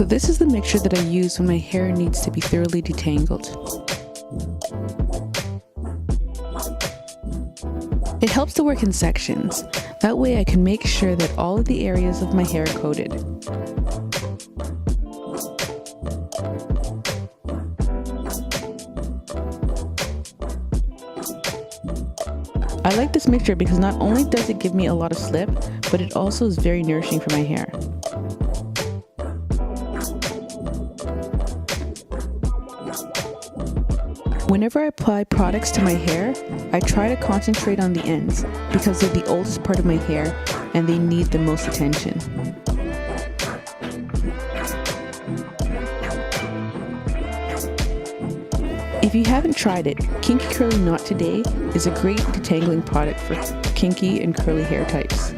So this is the mixture that I use when my hair needs to be thoroughly detangled. It helps to work in sections. That way I can make sure that all of the areas of my hair are coated. I like this mixture because not only does it give me a lot of slip, but it also is very nourishing for my hair. Whenever I apply products to my hair, I try to concentrate on the ends because they're the oldest part of my hair and they need the most attention. If you haven't tried it, Kinky Curly Knot Today is a great detangling product for kinky and curly hair types.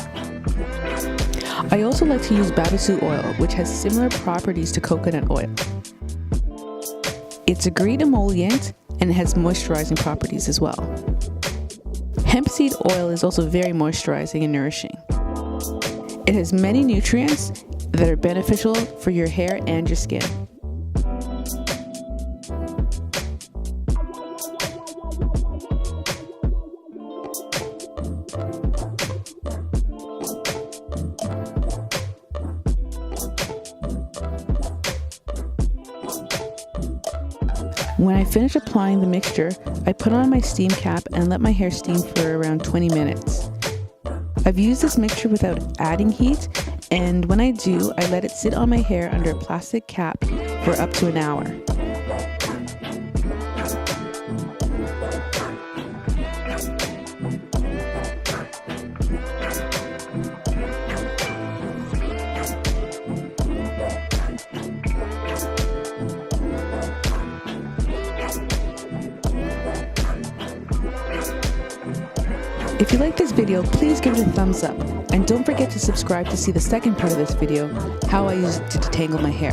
I also like to use Babasu oil, which has similar properties to coconut oil. It's a great emollient and it has moisturizing properties as well. Hemp seed oil is also very moisturizing and nourishing. It has many nutrients that are beneficial for your hair and your skin. When I finish applying the mixture, I put on my steam cap and let my hair steam for around 20 minutes. I've used this mixture without adding heat, and when I do, I let it sit on my hair under a plastic cap for up to an hour. If you like this video, please give it a thumbs up, and don't forget to subscribe to see the second part of this video, how I use it to detangle my hair.